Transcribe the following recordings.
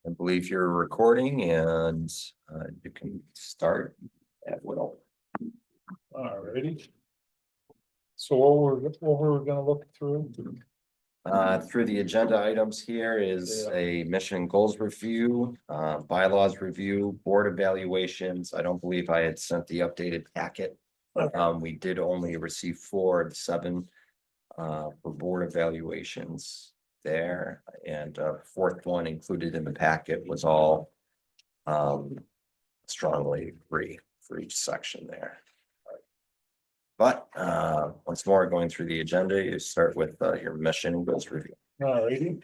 I believe you're recording and you can start at will. Alrighty. So what we're gonna look through? Through the agenda items here is a mission and goals review, bylaws review, board evaluations. I don't believe I had sent the updated packet. We did only receive 4 of the 7 for board evaluations there, and 4th one included in the packet was all strongly agree for each section there. But once more, going through the agenda, you start with your mission and goals review. Alrighty.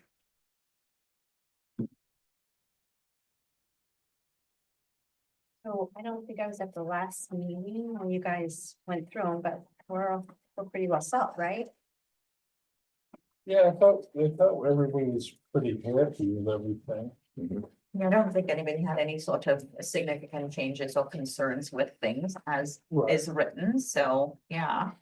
So I don't think I was at the last meeting when you guys went through them, but we're pretty well set, right? Yeah, I thought everybody was pretty happy with everything. Yeah, I don't think anybody had any sort of significant changes or concerns with things as is written, so, yeah.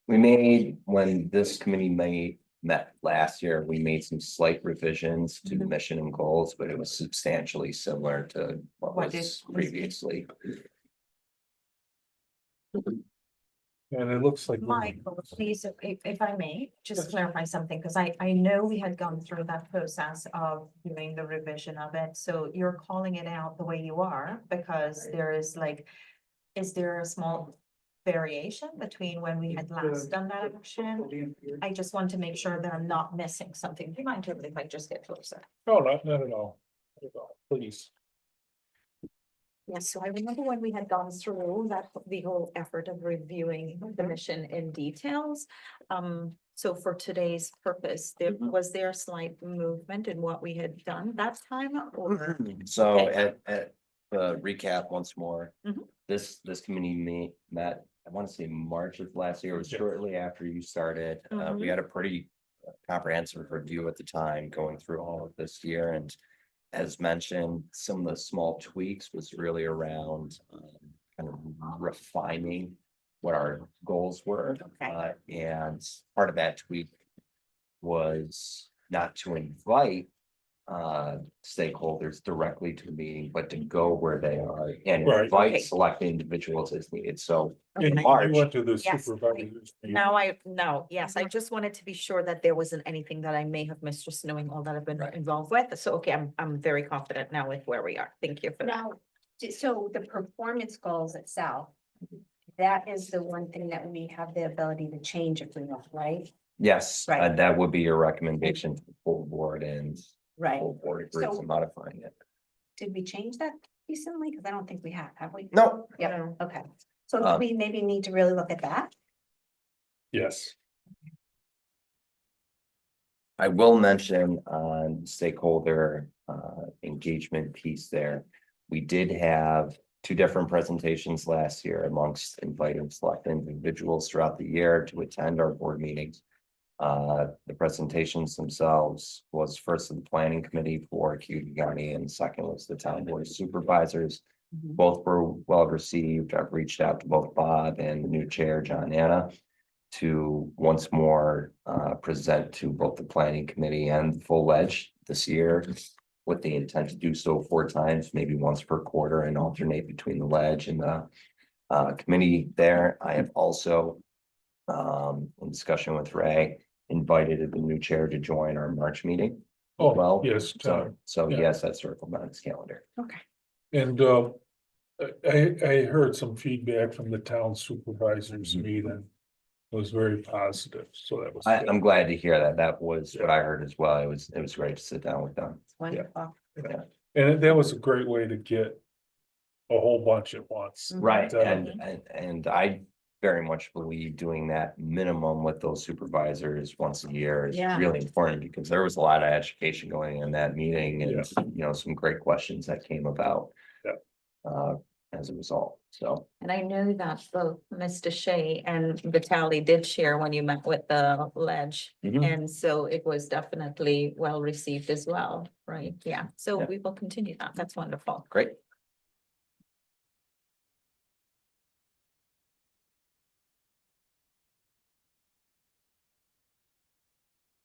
We made, when this committee met last year, we made some slight revisions to the mission and goals, but it was substantially similar to what was previously. And it looks like. Michael, please, if I may, just clarify something, because I know we had gone through that process of doing the revision of it, so you're calling it out the way you are, because there is like, is there a small variation between when we had last done that action? I just want to make sure that I'm not missing something. Do you mind if I just get closer? No, not at all. Not at all, please. Yes, so I remember when we had gone through that, the whole effort of reviewing the mission in details. So for today's purpose, was there a slight movement in what we had done that time or? So Okay. at the recap once more, Mhm. this committee met, I want to say March of last year, it was shortly after you started. We had a pretty comprehensive review at the time, going through all of this year, and as mentioned, some of the small tweaks was really around kind of refining what our goals were. Okay. And part of that tweak was not to invite stakeholders directly to the meeting, but to go where they are and Right. invite Okay. select individuals as needed. So And in you March, went to the Yes. supervisors. meeting. Yes, I just wanted to be sure that there wasn't anything that I may have missed, just knowing all that I've been involved with. So, okay, I'm very confident now with where we are. Thank you for that. Now, so the performance goals itself, that is the one thing that we have the ability to change if we want, right? yes, Right. that would be your recommendation to the full board, and Right. full board agrees So- on modifying it. Did we change that recently? Because I don't think we have we? No, Yeah, okay. So do we maybe need to really look at that? Yes. I will mention on stakeholder engagement piece there. We did have 2 different presentations last year amongst invited select individuals throughout the year to attend our board meetings. The presentations themselves was first of the planning committee for Cayuga County, and second was the town board of supervisors. Both were well received. I've reached out to both Bob and the new chair, John Anna, to once more present to both the planning committee and the full ledge this year, with the intent to do so 4 times, maybe once per quarter, and alternate between the ledge and the committee there. I have also, in discussion with Ray, invited the new chair to join our March meeting. Oh, Well, yes. so yeah. yes, that's circled on his calendar. Okay. And I heard some feedback from the town supervisors meeting. It was very positive, so that was. I'm glad to hear that. That was what I heard as well. It was great to sit down with them. Wonderful. And that was a great way to get a whole bunch at once. Right, Uh, and I very much believe doing that minimum with those supervisors once a year is Yeah. really important, because there was a lot of education going in that meeting, and some great questions that came about. As a result, so. And I know that both Mr. Shea and Vitaly did share when you met with the ledge. And so it was definitely well received as well, right? Yeah, so Yeah. we will continue that. That's wonderful. Great.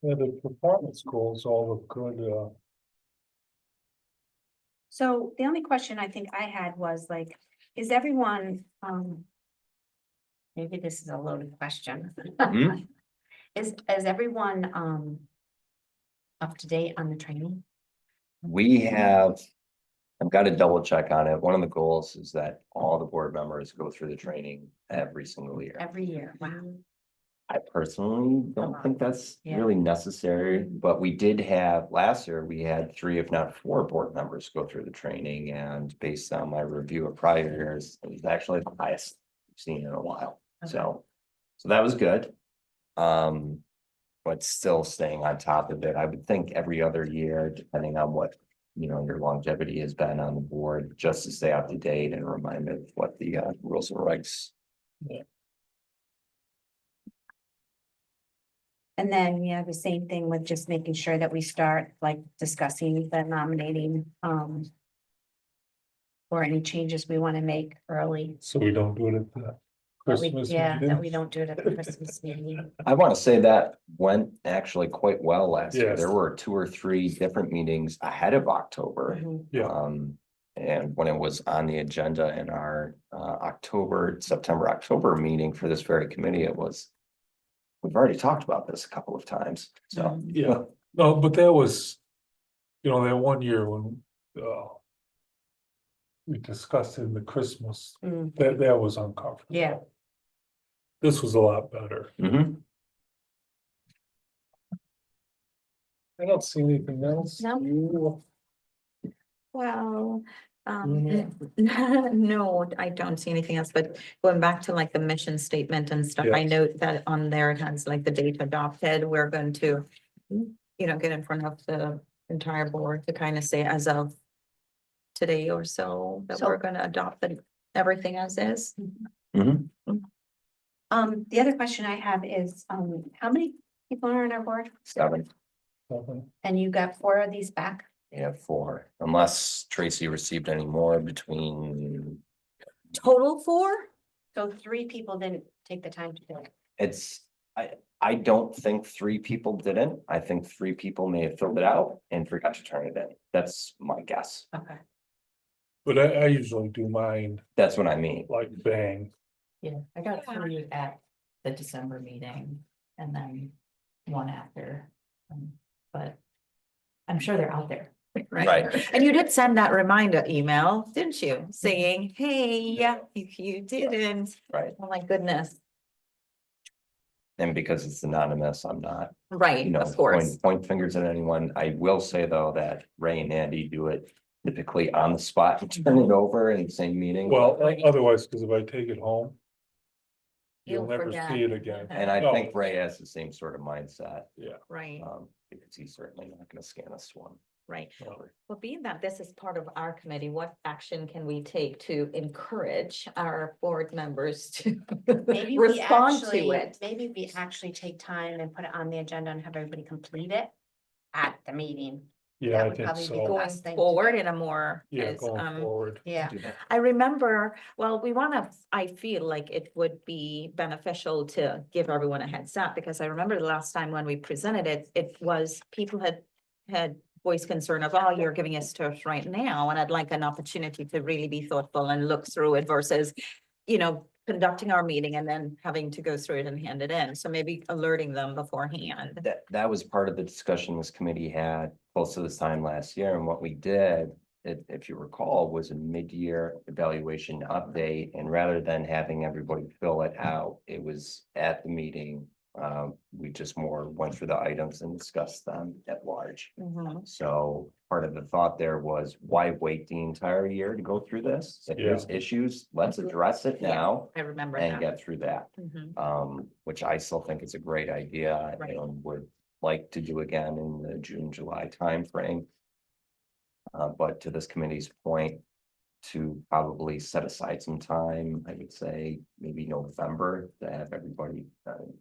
Yeah, the performance goals all look good. So the only question I think I had was like, is everyone, maybe this is a loaded question. Mhm. Is everyone, up to date on the training? We have, I've got to double check on it. One of the goals is that all the board members go through the training every single year. Every year, wow. I personally don't think that's Yeah. really necessary, but we did have, last year, we had 3, if not 4 board members go through the training, and based on my review of prior years, it was actually the highest we've seen in a while, so that was good. But still staying on top of it, I would think every other year, depending on what, your longevity has been on the board, just to stay up to date and reminded of what the rules and regs. And then, yeah, the same thing with just making sure that we start like discussing the nominating, or any changes we want to make early. So we don't do it at the That Christmas. that we don't do it at the Christmas meeting. I want to say that went actually quite well last year. Yes. There were 2 or 3 different meetings ahead of October. Mhm. Yeah. And when it was on the agenda in our September, October meeting for this very committee, we've already talked about this a couple of times, so. Mhm. Yeah, no, but that was, that one year when, we discussed in the Christmas, Mm, that was uncomfortable. Yeah. This was a lot better. Mhm. I don't see anything else. No. You- Well, Mhm. no, I don't see anything else, but going back to like the mission statement and stuff, I Yes. note that on there it has like the date adopted, we're going to, get in front of the entire board to kind of say as of today or so, that So- we're gonna adopt everything as is. Mhm. The other question I have is, how many people are on our board? 7, And you got 4 of these back? yeah, 4, unless Tracy received any more between. Total 4? So 3 people didn't take the time to do it. I don't think 3 people didn't. I think 3 people may have filled it out and forgot to turn it in. That's my guess. Okay. But I usually do mine That's what I mean. like bang. Yeah, I got 3 at the December meeting and then 1 after. But I'm sure they're out there. Right. And you did send that reminder email, didn't you? Saying, hey, if you didn't, Right. oh my goodness. And because it's anonymous, I'm not, Right, of course. point fingers at anyone. I will say, though, that Ray and Andy do it typically on the spot and turn it over in the same meeting. Well, otherwise, because if I take it home, you'll You'll never forget. see it again. And I No. think Ray has the same sort of mindset, Right, because he's certainly not gonna scan this one. right. over. Well, being that this is part of our committee, what action can we take to encourage our board members to Maybe we respond to actually, it? maybe we actually take time and put it on the agenda and have everybody complete it at the meeting. Yeah, That I would think probably be so. the Going best thing to forward do. in a more. Yeah, as, going forward. Yeah. Do that. I remember, well, we wanna, I feel like it would be beneficial to give everyone a heads up, because I remember the last time when we presented it, it was, people had voiced concern of, oh, you're giving us to us right now, and I'd like an opportunity to really be thoughtful and look through it versus, conducting our meeting and then having to go through it and hand it in. So maybe alerting them beforehand. That was part of the discussion this committee had close to this time last year, and what we did, if you recall, was a mid-year evaluation update, and rather than having everybody fill it out, it was at the meeting. We just more went through the items and discussed them at large. Mhm. So part of the thought there was, why wait the entire year to go through this? If there's issues, let's address it now I remember and that. get through that. Mhm. Which I still think is a great idea Right. and would like to do again in the June, July timeframe. But to this committee's point, to probably set aside some time, I would say maybe November, to have everybody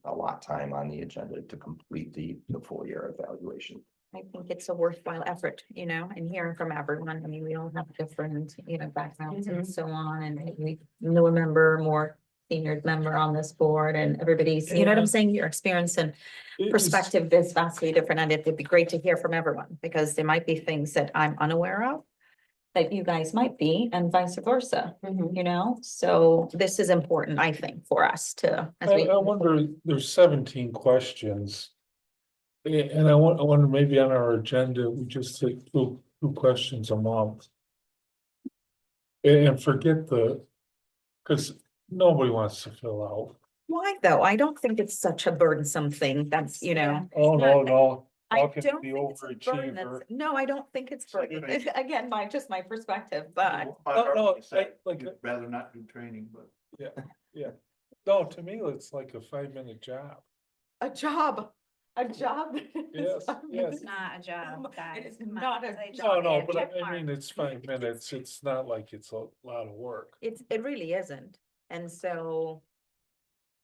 a lot time on the agenda to complete the full year evaluation. I think it's a worthwhile effort, and hearing from everyone. I mean, we all have different, backgrounds and so on, and we newer member, more senior member on this board, and everybody's, you know what I'm saying? Your experience and It's- perspective is vastly different, and it'd be great to hear from everyone, because there might be things that I'm unaware of. that you guys might be and vice versa, Mhm. you know? So this is important, I think, for us to, as we. I wonder, there's 17 questions. And I wonder maybe on our agenda, we just take two questions a month. And forget cause nobody wants to fill out. Why though? I don't think it's such a burdensome thing. That's, you know. Oh, no. I Talking to don't the think it's a burden. overachiever. No, I don't think it's burden. Again, just my perspective, but No, like, You'd rather not do training, but. no, to me, it's like a 5-minute job. a job. Yes, yes. It's not a job, guys. It's Come on, not a it's No, job. but Check I mark. mean, it's 5 minutes. It's not like it's a lot of work. It really isn't. And so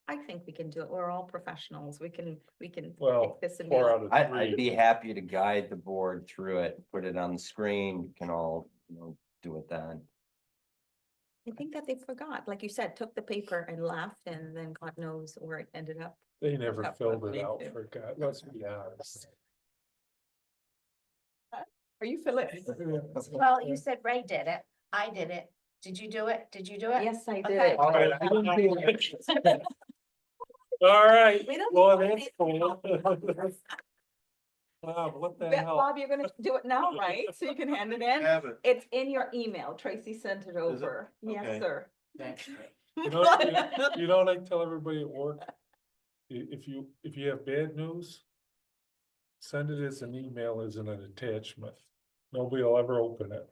I think we can do it. We're all professionals. We can Well, pick this and be 4 like, out of I'd 3. be happy to guide the board through it, put it on the screen, you can all, do it then. I think that they forgot, like you said, took the paper and left and then God knows where it ended up. They never That's filled what it we out do. for God, let's be honest. Are you Philip? Well, you said Ray did it. I did it. Did you do it? Did you do it? Yes, I Okay. did. All right, I didn't do it. All right, We don't well, need that's cool. Wow, what the hell? Bob, you're gonna do it now, right? So you can hand it in? Have it. It's in your email. Tracy sent it it? over. Yes, Okay. sir. Thanks. You know what I tell everybody at work? If you have bad news, send it as an email as an attachment. Nobody will ever open it.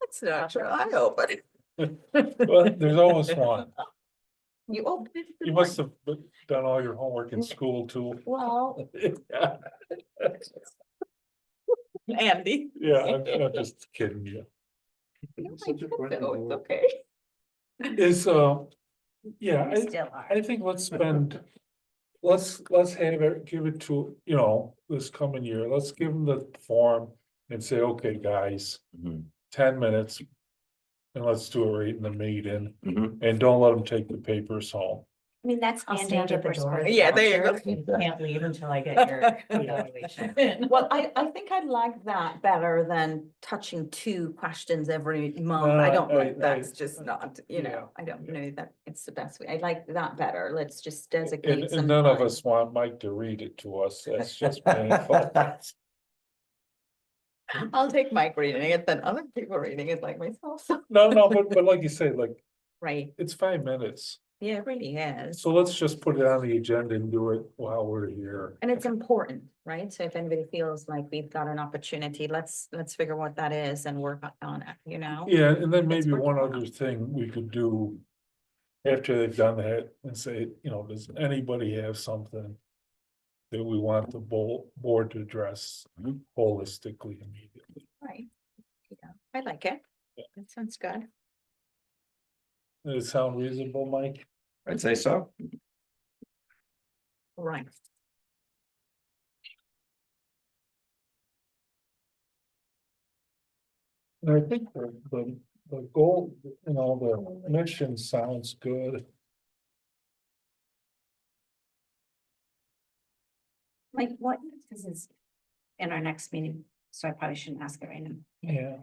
That's not true. I open it. Well, there's always one. You open it. You must have done all your homework in school too. Well, Yeah, Andy. I'm just kidding you. No, I Such a did friendly though. It's board. okay. Is, yeah, You still are. I think let's have it, give it to, this coming year, let's give them the form and say, okay, guys, Mhm, 10 minutes. And let's do it right in the meeting, mhm. and don't let them take the papers home. I mean, that's I'll stand at mandated. the We're door. supposed to- Yeah, there you go. You can't leave until I get your evaluation. Well, I think I like that better than touching 2 questions every month. I don't like, that's just not, I don't know that it's the best way. I like that better. Let's just designate And some none of time. us want Mike to read it to us, that's just painful. I'll take Mike reading it, then other people reading it like myself. So. No, but like you say, like, Right, it's 5 minutes, yeah, it really is. so let's just put it on the agenda and do it while we're here. And it's important, right? So if anybody feels like we've got an opportunity, let's figure what that is and work on it, Yeah, and then maybe working one well. other thing we could do. After they've done that and say, does anybody have something? That we want the board to address Mhm. holistically immediately. Right. Yeah, I like it. That sounds good. Does it sound reasonable, Mike? I'd say so. Right. And I think the goal, the mission sounds good. Like, what, this is in our next meeting, so I probably shouldn't ask it right now. Yeah.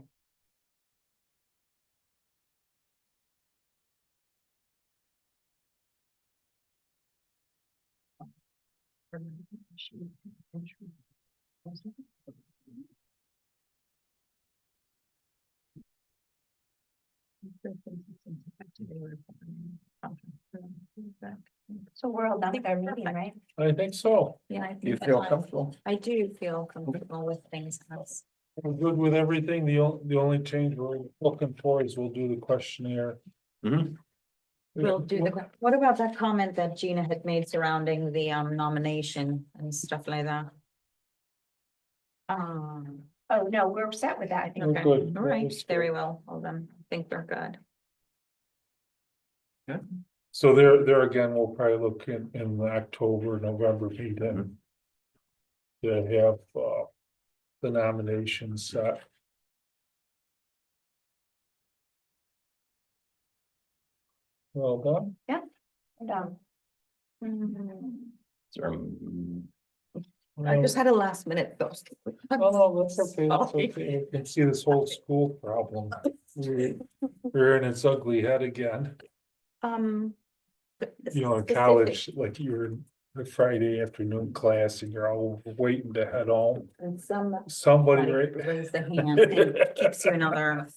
So we're all done with our meeting, right? I think so. Yeah, I think You that feel I- comfortable? I do feel comfortable with things. We're good with everything. The only change we're looking for is we'll do the questionnaire. Mhm. We'll do what about that comment that Gina had made surrounding the nomination and stuff like that? Oh, no, we're set with that, I think. We're Okay, good. all That right, was good. very well, well then, I think they're good. So there again, we'll probably look in the October, November meeting. To have the nominations set. Well done. We're done. Is there, I just had a last minute thought. I'm Oh, that's okay, that's sorry. okay. I can see this whole school problem. We're in its ugly head again. But You know, in specific- college, like you're in the Friday afternoon class and you're all waiting to head home. And somebody Somebody, right? raise the hand and keeps you another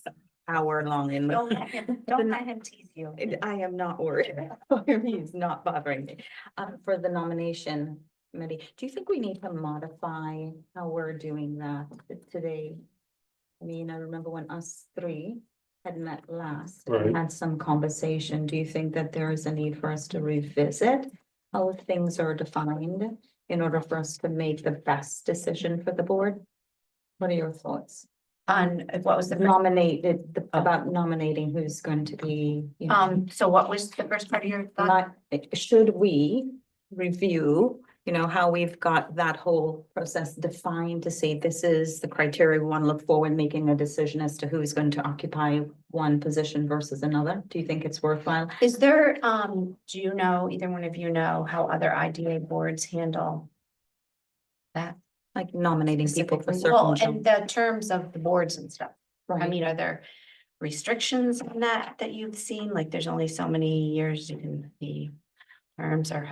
hour long in. Don't let him, don't let him tease you. I am not worried. He's not bothering me. For the nomination committee, do you think we need to modify how we're doing that today? I mean, I remember when us three had met last Right. and had some conversation. Do you think that there is a need for us to revisit how things are defined in order for us to make the best decision for the board? What are your thoughts? On, what was the first, Nominated, Oh. about nominating who's going to be, you know, so what was the first part of your thought? should we review, you know, how we've got that whole process defined to say this is the criteria we want to look for when making a decision as to who's going to occupy one position versus another? Do you think it's worthwhile? Is there, do you know, either one of you know how other IDA boards handle that? Like nominating people for Specifically? Well, certain and jobs? the terms of the boards and stuff. I Right. mean, are there restrictions on that you've seen? Like there's only so many years you can be terms, or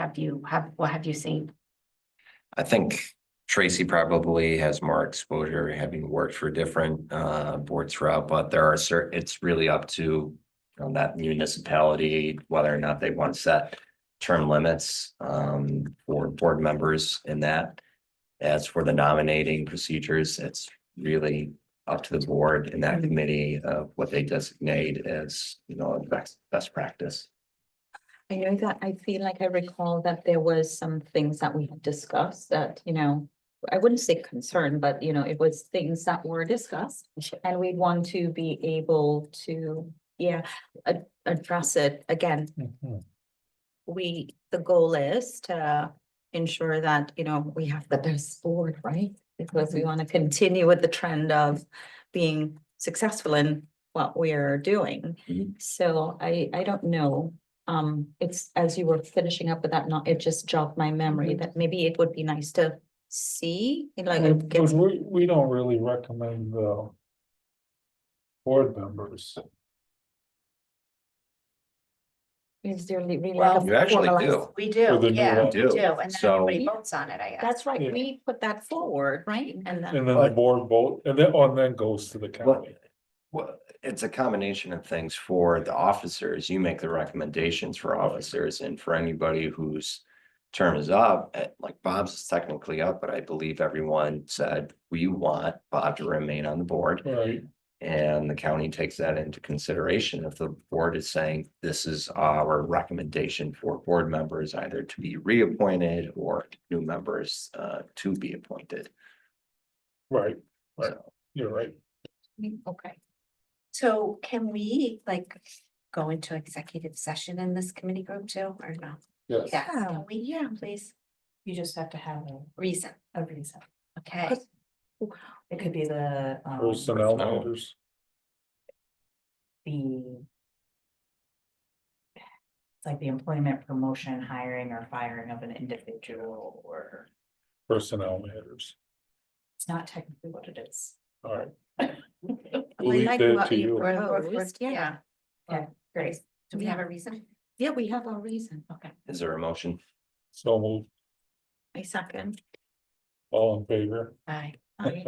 what have you seen? I think Tracy probably has more exposure, having worked for different boards throughout, but there are certain, it's really up to that municipality, whether or not they want to set term limits for board members in that. As for the nominating procedures, it's really up to the board in that committee of what they designate as, best practice. I know that I feel like I recall that there was some things that we had discussed that, you know, I wouldn't say concern, but you know, it was things that were discussed. And we want to be able to, address it again. Mhm. The goal is to ensure that, you know, we have the best board, right? Because we want to continue with the trend of being successful in what we're doing. Mhm. So I don't know. It's as you were finishing up with that, it just jogged my memory that maybe it would be nice to see, you know, like it But gets, we don't really recommend the board members. is there really like Well, a You actually formalized- do. We For do, the new yeah, one. we do, and then So- everybody votes on it, I guess. That's right, Yeah. we put that forward, right? And And then, then the But- board vote, and then goes to the Well, county. well, it's a combination of things for the officers. You make the recommendations for officers and for anybody whose term is up, like Bob's is technically up, but I believe everyone said, we want Bob to remain on the board. Right, And the county takes that into consideration if the board is saying, this is our recommendation for board members either to be reappointed or new members to be appointed. right, right. So, You're right. okay. So can we like go into executive session in this committee group too, or no? Yes. Yes, can we? Yeah, please. You just have to have Reason, a reason. okay. It could be the, Personnel Personnel. matters. the. It's like the employment, promotion, hiring or firing of an individual, or Personnel matters. it's not technically what it is. All right. We We'll leave like that what to you- you. Proposed, Yeah, yeah. Okay, great. do we have a reason? Yeah, we have a reason. Okay. is there a motion? So move, A second. all in favor? Aye. I-